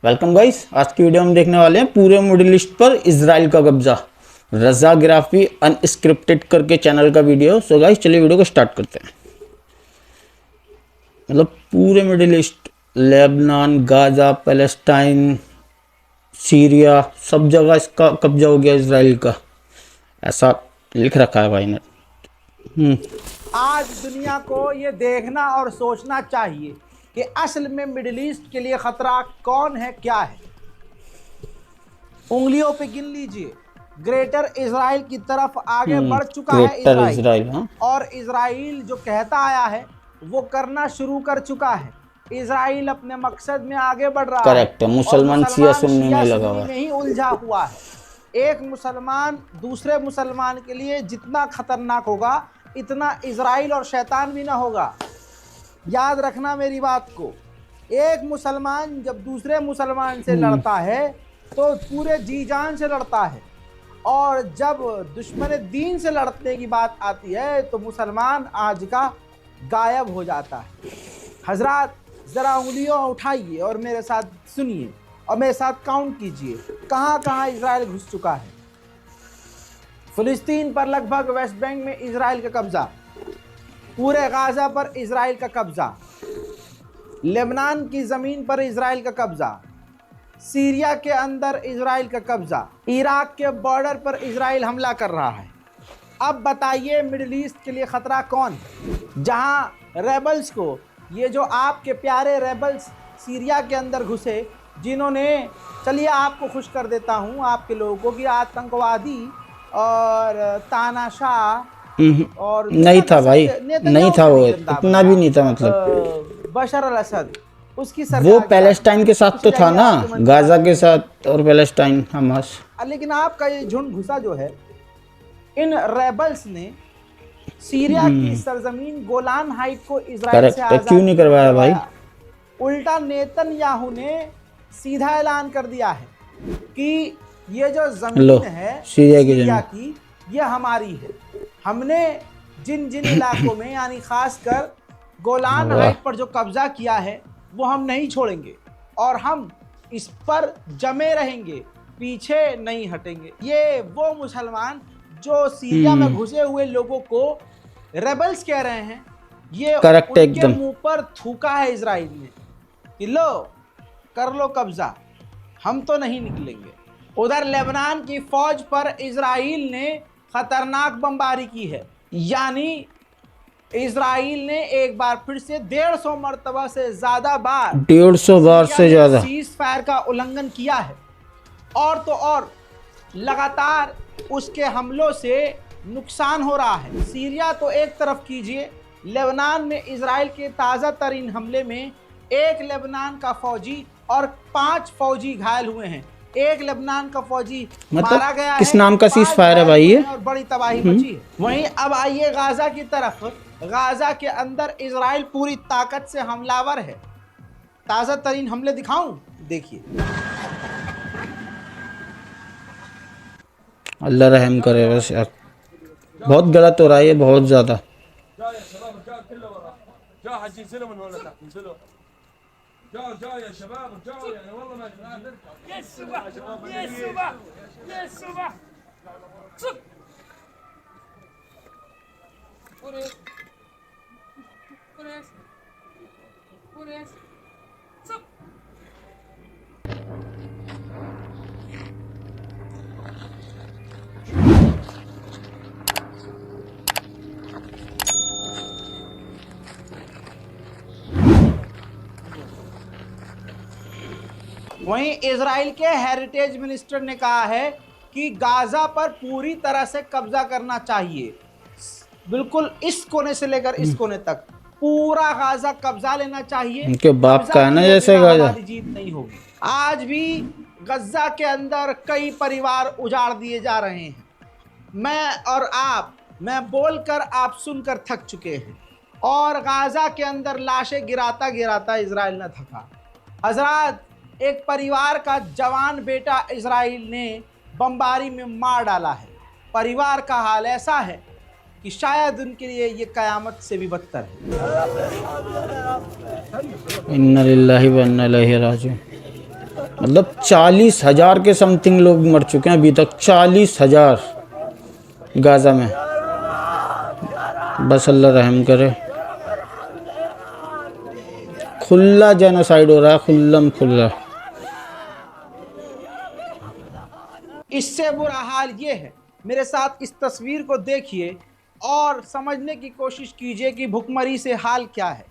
Welcome guys. आज की video में देखने वाले हैं पूरे मिडिल ईस्ट पर इजराइल का कब्जा। रजा ग्राफी अनस्क्रिप्टेड करके चैनल का वीडियो। सो गाइस चलिए वीडियो को स्टार्ट करते हैं। मतलब पूरे middle east, Lebanon, Gaza, Palestine, Syria, सब जगह इसका कब्जा हो गया इजराइल का, ऐसा लिख रखा है भाई ने। आज दुनिया को ये देखना और सोचना चाहिए कि असल में मिडिल ईस्ट के लिए खतरा कौन है, क्या है। उंगलियों पे गिन लीजिए, ग्रेटर इजराइल की तरफ आगे बढ़ चुका है इजराइल। हाँ? और इजराइल जो कहता आया है वो करना शुरू कर चुका है। इजराइल अपने मकसद में आगे बढ़ रहा है। करेक्ट है। मुसलमान शिया सुन्नी में लगा हुआ में ही उलझा हुआ है। एक मुसलमान दूसरे मुसलमान के लिए जितना खतरनाक होगा इतना इजराइल और शैतान भी ना होगा। याद रखना मेरी बात को। एक मुसलमान जब दूसरे मुसलमान से लड़ता है तो पूरे जी जान से लड़ता है, और जब दुश्मन दीन से लड़ने की बात आती है तो मुसलमान आज का गायब हो जाता है। हजरात ज़रा उंगलियां उठाइए और मेरे साथ सुनिए और मेरे साथ काउंट कीजिए कहाँ कहाँ इजराइल घुस चुका है। फिलिस्तीन पर लगभग वेस्ट बैंक में इजराइल का कब्जा, पूरे गाजा पर इजराइल का कब्जा, लेबनान की ज़मीन पर इजराइल का कब्जा, सीरिया के अंदर इजराइल का कब्जा, इराक के बॉर्डर पर इजराइल हमला कर रहा है। अब बताइए मिडिल ईस्ट के लिए ख़तरा कौन है, जहां रेबल्स को, ये जो आपके प्यारे रेबल्स सीरिया के अंदर घुसे, जिन्होंने, चलिए आपको खुश कर देता हूं आपके लोगों को कि आतंकवादी और तानाशाह और नहीं था भाई, नहीं था वो, इतना भी नहीं था। मतलब बशर अल असद, उसकी सरकार वो पैलेस्टाइन के साथ तो था ना, गाजा के साथ और पैलेस्टाइन हमास। लेकिन आपका ये झुंड घुसा जो है, इन रेबल्स ने सीरिया की सरजमीन गोलान हाइट को इजराइल से आजाद क्यों नहीं करवाया भाई? उल्टा नेतन्याहू ने सीधा ऐलान कर दिया है कि ये जो जमीन है सीरिया की, ये हमारी है। हमने जिन जिन इलाकों में यानी खासकर गोलान हाइट पर जो कब्जा किया है वो हम नहीं छोड़ेंगे और हम इस पर जमे रहेंगे, पीछे नहीं हटेंगे। ये वो मुसलमान जो सीरिया में घुसे हुए लोगों को रेबल्स कह रहे हैं, ये उनके मुंह पर थूका है इजराइल ने कि लो कर लो कब्जा, हम तो नहीं निकलेंगे। उधर लेबनान की फौज पर इजराइल ने खतरनाक बमबारी की है, यानी इजराइल ने एक बार फिर से 150 मरतबा से ज्यादा बार, 150 बार से ज्यादा सीज फायर का उल्लंघन किया है। और तो और लगातार उसके हमलों से नुकसान हो रहा है। सीरिया तो एक तरफ कीजिए, लेबनान में इजराइल के ताज़ा तरीन हमले में एक लेबनान का फौजी और 5 फौजी घायल हुए हैं। एक लेबनान का फौजी मारा गया है। किस नाम का सीज फायर है भाई ये? और बड़ी तबाही मची है। वहीं अब आइए गाजा की तरफ। गाजा के अंदर इजराइल पूरी ताकत से हमलावर है। ताज़ा तरीन हमले दिखाऊं, देखिए। अल्लाह रहम करे बस यार, बहुत गलत हो रहा है ये, बहुत ज्यादा। वहीं इजराइल के हेरिटेज मिनिस्टर ने कहा है कि गाजा पर पूरी तरह से कब्जा करना चाहिए। बिल्कुल इस कोने से लेकर इस कोने तक पूरा गाजा कब्जा लेना चाहिए। उनके बाप का है ना, जैसे गाजा जीत नहीं होगी। आज भी गज्जा के अंदर कई परिवार उजाड़ दिए जा रहे हैं। मैं बोलकर आप सुनकर थक चुके हैं, और गाजा के अंदर लाशें गिराता गिराता इजराइल न थका। हजरात, एक परिवार का जवान बेटा इजराइल ने बमबारी में मार डाला है। परिवार का हाल ऐसा है कि शायद उनके लिए ये कयामत से भी बदतर है। इन्ना लिल्लाहि व इन्ना इलैहि राजिऊन। मतलब 40,000 के समथिंग लोग मर चुके हैं अभी तक, 40,000 गाजा में। बस अल्लाह रहम करे। खुला जेनोसाइड हो रहा है, खुल्लम खुल्ला। इससे बुरा हाल ये है, मेरे साथ इस तस्वीर को देखिए और समझने की कोशिश कीजिए कि भुखमरी से हाल क्या है।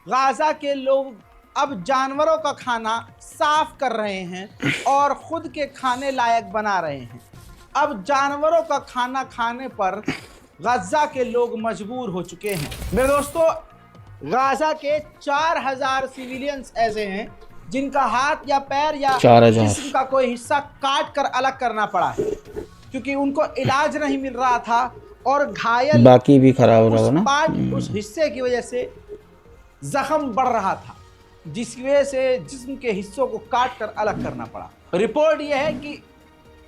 गाजा के लोग अब जानवरों का खाना साफ कर रहे हैं और खुद के खाने लायक बना रहे हैं। अब जानवरों का खाना खाने पर गाजा के लोग मजबूर हो चुके हैं। मेरे दोस्तों, गाजा के 4,000 सिविलियंस ऐसे हैं जिनका हाथ या पैर या जिस्म का कोई हिस्सा काट कर अलग करना पड़ा है, क्योंकि उनको इलाज नहीं मिल रहा था और घायल बाकी भी खराब हो रहा हो ना, उस हिस्से की वजह से जख्म बढ़ रहा था, जिसकी वजह से जिस्म के हिस्सों को काट कर अलग करना पड़ा। रिपोर्ट यह है कि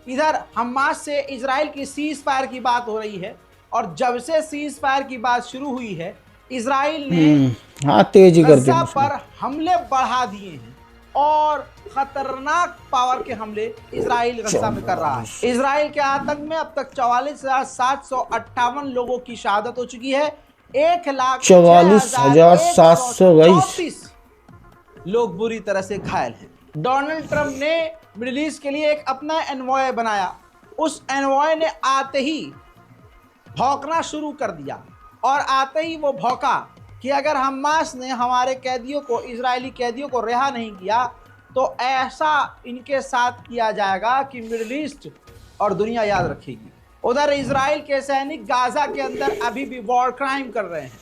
इधर हमास से इजराइल की सीज फायर की बात हो रही है और जब से सीज फायर की बात शुरू हुई है, इजराइल ने तेजी कर गज़ा पर हमले बढ़ा दिए हैं और खतरनाक पावर के हमले इजराइल गज़ा में कर रहा है। इजराइल के आतंक में अब तक 44,758 लोगों की शहादत हो चुकी है। 1,44,722 लोग बुरी तरह से घायल हैं। डोनाल्ड ट्रंप ने मिडिल ईस्ट के लिए एक अपना एनवॉय बनाया। उस एनवॉय ने आते ही भौंकना शुरू कर दिया और आते ही वो भौंका कि अगर हमास ने हमारे कैदियों को, इजरायली कैदियों को रिहा नहीं किया तो ऐसा इनके साथ किया जाएगा कि मिडिल ईस्ट और दुनिया याद रखेगी। उधर इजराइल के सैनिक गाजा के अंदर अभी भी वॉर क्राइम कर रहे हैं,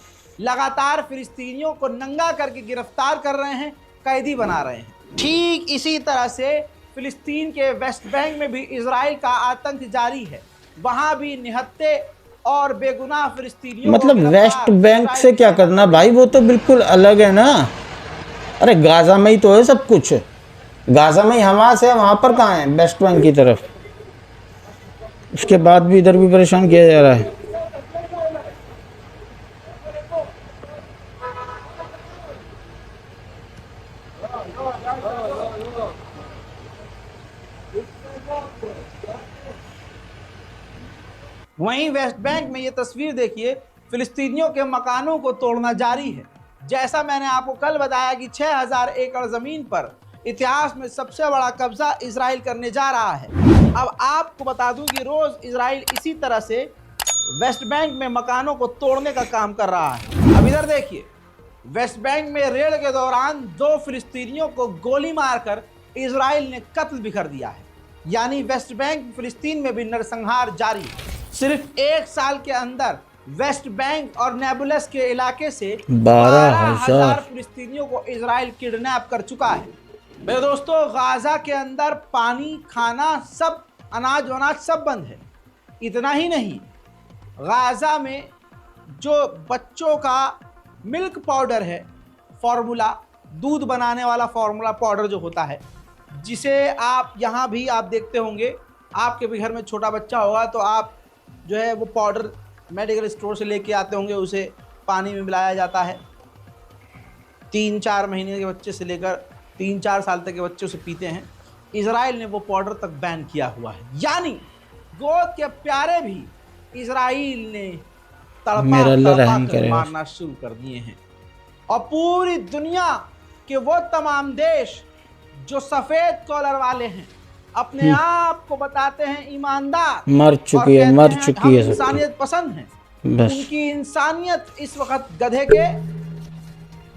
लगातार फिलिस्तीनियों को नंगा करके गिरफ्तार कर रहे हैं, कैदी बना रहे हैं। ठीक इसी तरह से फिलिस्तीन के वेस्ट बैंक में भी इजराइल का आतंक जारी है। वहां भी निहत्ते और बेगुनाह फिलिस्तीनियों, मतलब वेस्ट बैंक से क्या करना भाई, वो तो बिल्कुल अलग है ना। अरे गाजा में ही तो है सब कुछ, गाजा में ही हमास है, वहां पर कहाँ है वेस्ट बैंक की तरफ। उसके बाद भी इधर भी परेशान किया जा रहा है। वहीं वेस्ट बैंक में ये तस्वीर देखिए, फिलिस्तीनियों के मकानों को तोड़ना जारी है। जैसा मैंने आपको कल बताया कि 6,000 एकड़ जमीन पर इतिहास में सबसे बड़ा कब्जा इजराइल करने जा रहा है। अब आपको बता दूं कि रोज इजराइल इसी तरह से वेस्ट बैंक में मकानों को तोड़ने का काम कर रहा है। अब इधर देखिए, वेस्ट बैंक में रेड के दौरान 2 फिलिस्तीनियों को गोली मारकर इजराइल ने कत्ल भी कर दिया है। यानी वेस्ट बैंक फिलिस्तीन में भी नरसंहार जारी है। सिर्फ 1 साल के अंदर वेस्ट बैंक और नेबुलस के इलाके से 12,000 फिलिस्तीनियों को इजराइल किडनैप कर चुका है। मेरे दोस्तों, गाजा के अंदर पानी, खाना, सब अनाज वनाज सब बंद है। इतना ही नहीं, गाजा में जो बच्चों का मिल्क पाउडर है, फॉर्मूला, दूध बनाने वाला फॉर्मूला पाउडर जो होता है, जिसे आप यहाँ भी आप देखते होंगे, आपके भी घर में छोटा बच्चा होगा तो आप जो है वो पाउडर मेडिकल स्टोर से लेके आते होंगे, उसे पानी में मिलाया जाता है। 3-4 महीने के बच्चे से लेकर 3-4 साल तक के बच्चे उसे पीते हैं। इजराइल ने वो पाउडर तक बैन किया हुआ है। यानी गोद के प्यारे भी इजराइल ने तड़पा मारना शुरू कर दिए हैं। और पूरी दुनिया के वो तमाम देश जो सफ़ेद कॉलर वाले हैं, अपने आप को बताते हैं ईमानदार, मर चुकी है इंसानियत पसंद है, उनकी इंसानियत इस वक्त गधे के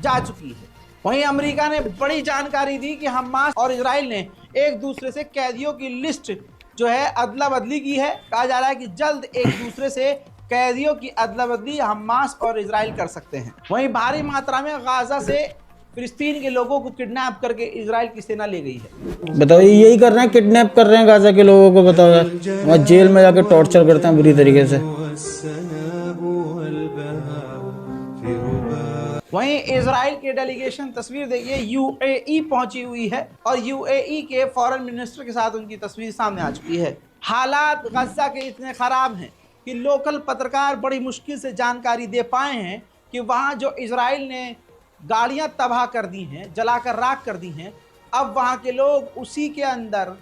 जा चुकी है। वहीं अमेरिका ने बड़ी जानकारी दी कि हमास और इजराइल ने एक दूसरे से कैदियों की लिस्ट जो है अदला बदली की है। कहा जा रहा है कि जल्द एक दूसरे से कैदियों की अदला बदली हमास और इजराइल कर सकते हैं। वहीं भारी मात्रा में गाजा से फिलिस्तीन के लोगों को किडनैप करके इजराइल की सेना ले गई है। बताओ, यही कर रहे हैं, किडनैप कर रहे हैं गाजा के लोगों को। बताओ यार, वहाँ जेल में जाकर टॉर्चर करते हैं बुरी तरीके से। वहीं इजराइल के डेलीगेशन तस्वीर देखिए, यूएई पहुंची हुई है और यूएई के फॉरेन मिनिस्टर के साथ उनकी तस्वीर सामने आ चुकी है। हालात गज़ा के इतने ख़राब हैं कि लोकल पत्रकार बड़ी मुश्किल से जानकारी दे पाए हैं कि वहाँ जो इजराइल ने गाड़ियाँ तबाह कर दी हैं, जलाकर राख कर दी हैं, अब वहां के लोग उसी के अंदर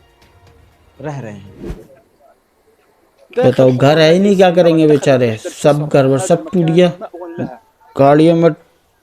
रह रहे हैं। बताओ, घर है ही नहीं, क्या करेंगे बेचारे, सब घर वर सब टूट गया, गाड़ियों में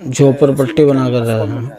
झोपड़पट्टी बना कर रहा है।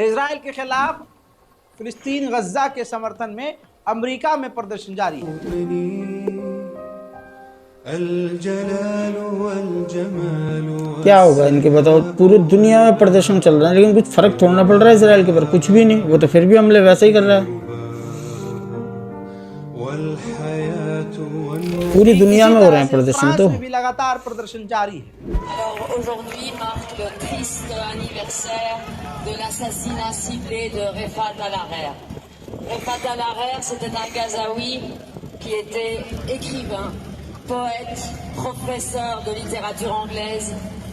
इजराइल के खिलाफ फिलिस्तीन गज्जा के समर्थन में अमेरिका में प्रदर्शन जारी है। क्या होगा इनके, बताओ, पूरी दुनिया में प्रदर्शन चल रहा है लेकिन कुछ फर्क थोड़ा पड़ रहा है इजराइल के ऊपर, कुछ भी नहीं, वो तो फिर भी हमले वैसे ही कर रहा है। पूरी दुनिया में हो रहे हैं प्रदर्शन, तो भी लगातार प्रदर्शन जारी है। Alors aujourd'hui marque le triste anniversaire de l'assassinat ciblé de Refat Al-Harer. Refat Al-Harer, c'était un Gazaoui qui était écrivain, poète, professeur de littérature anglaise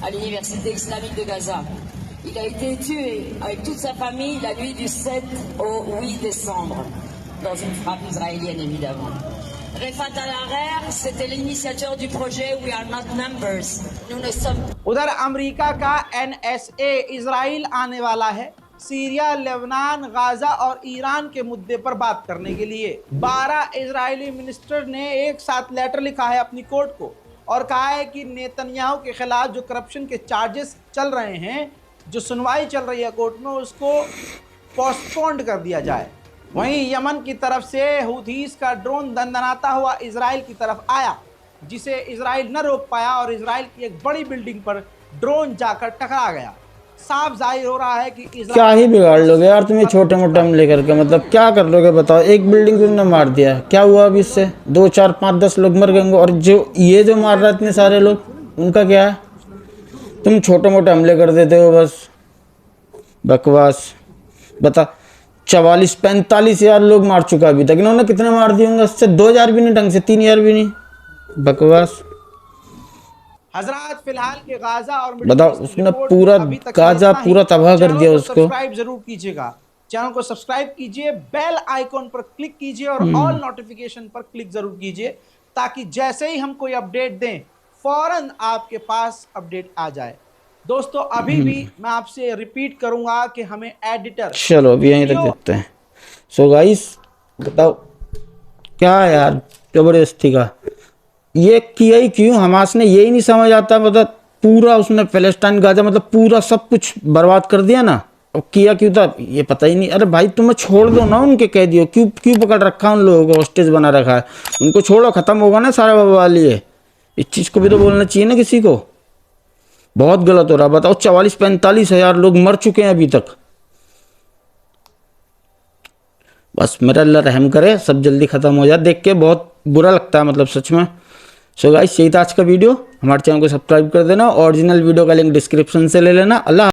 à l'université islamique de Gaza. Il a été tué avec toute sa famille la nuit du 7 au 8 décembre, dans une frappe israélienne évidemment. Refat Al-Harer, c'était l'initiateur du projet We Are Not Numbers. Nous ne sommes उधर America का NSA Israel आने वाला है Syria, Lebanon, Gaza और Iran के मुद्दे पर बात करने के लिए। 12 इजरायली मिनिस्टर ने एक साथ लेटर लिखा है अपनी कोर्ट को और कहा है कि नेतन्याहू के खिलाफ जो करप्शन के चार्जेस चल रहे हैं, जो सुनवाई चल रही है कोर्ट में, उसको पोस्टपोन्ड कर दिया जाए। वहीं यमन की तरफ से हुथीस का ड्रोन दंदनाता हुआ इजराइल की तरफ आया, जिसे इजराइल न रोक पाया और इजराइल की एक बड़ी बिल्डिंग पर ड्रोन जाकर टकरा गया। साफ जाहिर हो रहा है कि क्या ही बिगाड़ लोगे यार तुम्हें छोटे मोटे हमले करके, मतलब क्या कर लोगे बताओ। एक बिल्डिंग तुमने मार दिया, क्या हुआ अभी इससे? 2, 4, 5, 10 लोग मर गएंगे, और जो ये मार रहा है इतने सारे लोग, उनका क्या है? तुम छोटे मोटे हमले कर देते हो, बस बकवास। बता, 44-45 हज़ार लोग मार चुका अभी तक, इन्होंने कितने मार दिए होंगे? इससे 2000 भी नहीं, ढंग से 3000 भी नहीं, बकवास। हजरात फिलहाल के गाजा और बताओ, उसने पूरा गाजा पूरा तबाह कर दिया उसको। सब्सक्राइब जरूर कीजिएगा, चैनल को सब्सक्राइब कीजिए, बेल आइकॉन पर क्लिक कीजिए और ऑल नोटिफिकेशन पर क्लिक जरूर कीजिए, ताकि जैसे ही हम कोई अपडेट दें फौरन आपके पास अपडेट आ जाए। दोस्तों अभी भी मैं आपसे रिपीट करूंगा कि हमें एडिटर, चलो अभी यहीं तक देखते हैं। सो गाइस, बताओ क्या यार जबरदस्ती का ये किया ही क्यों? हमास ने यही नहीं समझ आता, मतलब पूरा उसने पैलेस्टाइन गाजा मतलब पूरा सब कुछ बर्बाद कर दिया ना, और किया क्यों था ये पता ही नहीं। अरे भाई तुम्हें छोड़ दो ना उनके कैदियों, क्यों पकड़ रखा उन लोगों को, हॉस्टेज बना रखा है, उनको छोड़ो, खत्म होगा ना सारा बवाल। ये इस चीज़ को भी तो बोलना चाहिए ना किसी को। बहुत गलत हो रहा। बताओ 44-45 हज़ार लोग मर चुके हैं अभी तक। बस मेरा अल्लाह रहम करे, सब जल्दी खत्म हो जाए। देख के बहुत बुरा लगता है, मतलब सच में। सो गाइस, यही था आज का वीडियो। हमारे चैनल को सब्सक्राइब कर देना, ओरिजिनल वीडियो का लिंक डिस्क्रिप्शन से ले लेना। अल्लाह